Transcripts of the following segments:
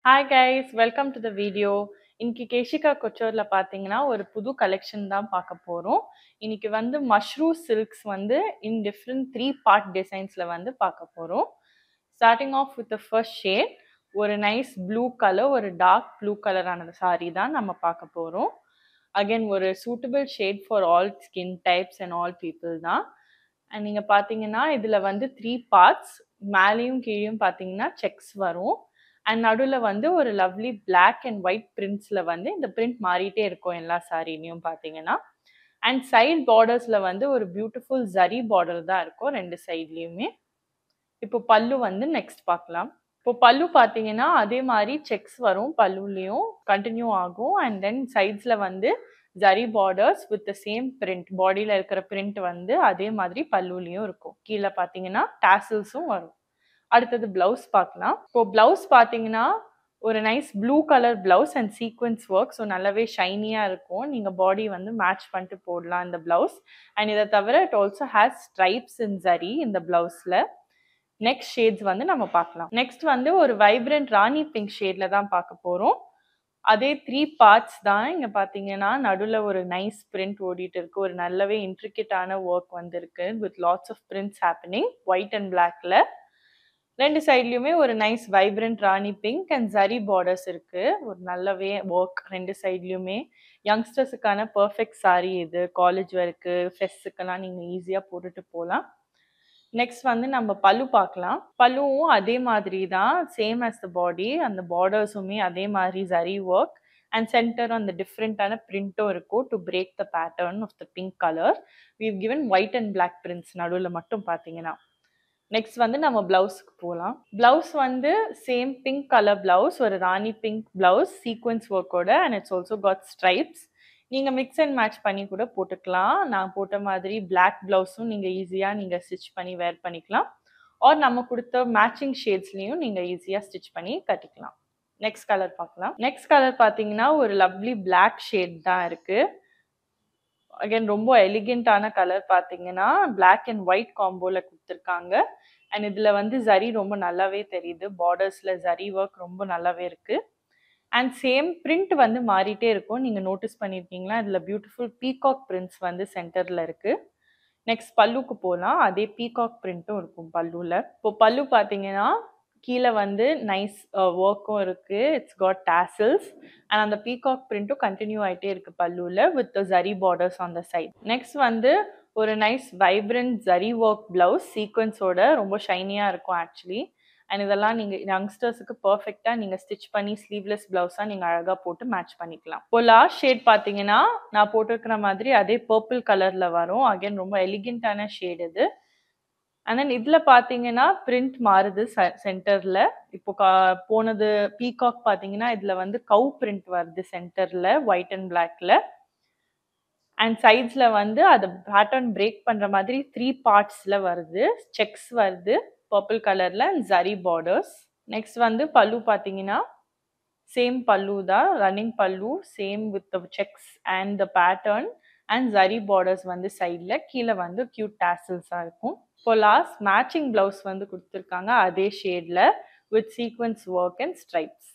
Hi guys, welcome to the video. இன்னைக்கு கேஷிகா கொச்சோர்ல பாத்தீங்கன்னா ஒரு புது கலெக்ஷன் தான் பார்க்க போறோம். இன்னைக்கு வந்து மஷ்ரூ சில்க்ஸ் வந்து இன் டிஃப்ரெண்ட் 3 பார்ட் டிசைன்ஸ்ல வந்து பார்க்க போறோம். Starting off with the first shade ஒரு நைஸ் ப்ளூ கலர், ஒரு டார்க் ப்ளூ கலரான சாரி தான் நம்ம பார்க்க போறோம். அகைன் ஒரு suitable shade for all skin types and all people தான். அண்ட் நீங்க பாத்தீங்கன்னா இதுல வந்து 3 பார்ட்ஸ், மேலேயும் கீழேயும் பாத்தீங்கன்னா செக்ஸ் வரும். அண்ட் நடுவில் வந்து ஒரு லவ்லி பிளாக் அண்ட் ஒயிட் பிரிண்ட்ஸில் வந்து இந்த பிரிண்ட் மாறிட்டே இருக்கும் எல்லா சாரிலையும் பார்த்தீங்கன்னா. அண்ட் சைட் பார்டர்ஸில் வந்து ஒரு பியூட்டிஃபுல் ஜரி பார்டர் தான் இருக்கும் ரெண்டு சைட்லேயுமே. இப்போ பல்லு வந்து நெக்ஸ்ட் பார்க்கலாம். இப்போ பல்லு பார்த்தீங்கன்னா அதே மாதிரி செக்ஸ் வரும், பல்லுலேயும் கண்டினியூ ஆகும். அண்ட் தென் சைட்ஸில் வந்து zari borders with the same print, பாடியில் இருக்கிற பிரிண்ட் வந்து அதே மாதிரி பல்லுலேயும் இருக்கும். கீழே பார்த்தீங்கன்னா டாசல்ஸும் வரும். அடுத்தது பிளவுஸ் பார்க்கலாம். இப்போ பிளவுஸ் பார்த்தீங்கன்னா ஒரு nice blue colour blouse and sequence work. So நல்லாவே ஷைனியாக இருக்கும். நீங்கள் பாடி வந்து மேட்ச் பண்ணிட்டு போடலாம் இந்த பிளவுஸ். அண்ட் இதை தவிர இட் ஆல்சோ ஹேஸ் ஸ்ட்ரைப்ஸ் இன் ஜரி இந்த பிளவுஸில். நெக்ஸ்ட் ஷேட்ஸ் வந்து நம்ம பார்க்கலாம். நெக்ஸ்ட் வந்து ஒரு வைப்ரண்ட் ராணி பிங்க் ஷேட்ல தான் பார்க்க போகிறோம். அதே 3 பார்ட்ஸ் தான். இங்கே பார்த்தீங்கன்னா நடுவில் ஒரு நைஸ் பிரிண்ட் ஓடிட்டு இருக்கு. ஒரு நல்லாவே இன்ட்ரிகேட்டான ஒர்க் வந்துருக்கு with lots of prints happening white and பிளாக்ல. ரெண்டு சைட்லயுமே ஒரு nice vibrant rani pink and zari borders இருக்கு. ஒரு நல்லாவே ஒர்க் ரெண்டு சைட்லயுமே. யங்ஸ்டர்ஸுக்கான பர்ஃபெக்ட் சாரி இது. காலேஜ் ஒர்க்கு, ஃபெஸ்ட்டுக்கெல்லாம் நீங்க ஈஸியா போட்டுட்டு போகலாம். நெக்ஸ்ட் வந்து நம்ம பல்லு பார்க்கலாம். பல்லுவும் அதே மாதிரி தான், சேம் ஆஸ் த பாடி. அந்த பார்டர்ஸுமே அதே மாதிரி ஜரி ஒர்க் அண்ட் சென்டர் அந்த டிஃப்ரெண்டான பிரிண்ட்டும் இருக்கும் to break the pattern of the pink colour. Weave given white and black prints நடுவில் மட்டும் பார்த்தீங்கன்னா. நெக்ஸ்ட் வந்து நம்ம பிளவுஸ்க்கு போகலாம். பிளவுஸ் வந்து சேம் பிங்க் கலர் பிளவுஸ், ஒரு ராணி பிங்க் பிளவுஸ் சீக்வன்ஸ் ஒர்க்கோட and it's also got stripes. நீங்கள் மிக்ஸ் அண்ட் மேட்ச் பண்ணி கூட போட்டுக்கலாம். நான் போட்ட மாதிரி பிளாக் பிளவுஸும் நீங்கள் ஈஸியாக நீங்கள் ஸ்டிச் பண்ணி வேர் பண்ணிக்கலாம். ஆர் நம்ம கொடுத்த மேட்சிங் ஷேட்ஸ்லையும் நீங்கள் ஈஸியாக ஸ்டிச் பண்ணி கட்டிக்கலாம். நெக்ஸ்ட் கலர் பார்க்கலாம். நெக்ஸ்ட் கலர் பார்த்தீங்கன்னா ஒரு லவ்லி பிளாக் ஷேட் தான் இருக்குது. அகைன் ரொம்ப எலிகென்ட்டான கலர் பார்த்தீங்கன்னா பிளாக் அண்ட் ஒயிட் காம்போவில் கொடுத்துருக்காங்க. அண்ட் இதில் வந்து ஜரி ரொம்ப நல்லாவே தெரியுது. பார்டர்ஸில் ஜரி ஒர்க் ரொம்ப நல்லாவே இருக்குது. அண்ட் சேம் பிரிண்ட் வந்து மாறிட்டே இருக்கும். நீங்கள் நோட்டீஸ் பண்ணியிருக்கீங்களா? இதில் பியூட்டிஃபுல் பீகாக் பிரிண்ட்ஸ் வந்து சென்டரில் இருக்குது. நெக்ஸ்ட் பல்லுக்கு போகலாம். அதே பீகாக் பிரிண்ட்டும் இருக்கும் பல்லுவில். இப்போ பல்லு பார்த்தீங்கன்னா கீழே வந்து நைஸ் ஒர்க்கும் இருக்குது. இட்ஸ் காட் டாசல்ஸ் அண்ட் அந்த பீகாக் பிரிண்ட்டும் கண்டினியூ ஆகிட்டே இருக்குது பல்லுவில் with zari borders on the side. Next வந்து ஒரு nice vibrant zari work blouse சீக்வன்ஸோட ரொம்ப ஷைனியாக இருக்கும் ஆக்சுவலி. அண்ட் இதெல்லாம் நீங்கள் யங்ஸ்டர்ஸுக்கு பர்ஃபெக்டாக நீங்கள் ஸ்டிச் பண்ணி ஸ்லீவ்லெஸ் ப்ளவுஸாக நீங்கள் அழகாக போட்டு மேட்ச் பண்ணிக்கலாம். இப்போ லாஸ்ட் ஷேட் பார்த்தீங்கன்னா நான் போட்டிருக்கிற மாதிரி அதே பர்பிள் கலரில் வரும். அகைன் ரொம்ப எலிகென்ட்டான ஷேட் இது. அண்ட் தென் இதில் பார்த்தீங்கன்னா பிரிண்ட் மாறுது சென்டரில். இப்போ போனது பீகாக் பார்த்தீங்கன்னா இதில் வந்து கவு பிரிண்ட் வருது சென்டரில் ஒயிட் அண்ட் பிளாக்ல. அண்ட் சைட்ஸில் வந்து அது பேட்டர்ன் பிரேக் பண்ணுற மாதிரி 3 பார்ட்ஸில் வருது. செக்ஸ் வருது பர்பிள் கலரில் அண்ட் ஜரி பார்டர்ஸ். நெக்ஸ்ட் வந்து பல்லு பார்த்தீங்கன்னா சேம் பல்லு தான், ரன்னிங் பல்லு, same with the sex and the pattern and zari borders வந்து சைடில். கீழே வந்து கியூட் டாசல்ஸாக இருக்கும். இப்போ லாஸ்ட் மேட்சிங் பிளவுஸ் வந்து கொடுத்துருக்காங்க அதே ஷேடில் with sequins work and stripes.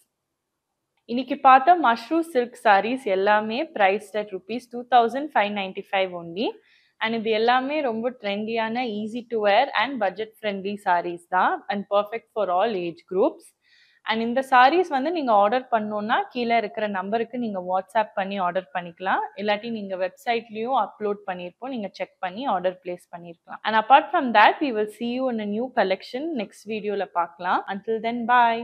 இன்னைக்கு பார்த்த மஷ்ரூ சில்க் சாரீஸ் எல்லாமே ப்ரைஸ்ட் அட் ₹2595 ஒன்லி. அண்ட் இது எல்லாமே ரொம்ப ட்ரெண்டியான, easy to wear and budget friendly saris தான் and perfect for all age groups. And இந்த சாரீஸ் வந்து நீங்கள் ஆர்டர் பண்ணணுன்னா கீழே இருக்கிற நம்பருக்கு நீங்கள் வாட்ஸ்அப் பண்ணி ஆர்டர் பண்ணிக்கலாம். இல்லாட்டி நீங்கள் வெப்சைட்லேயும் அப்லோட் பண்ணியிருப்போம், நீங்கள் செக் பண்ணி ஆர்டர் பிளேஸ் பண்ணியிருக்கலாம். And apart from that we will see you in a new collection next வீடியோவில் பார்க்கலாம். Until then, bye.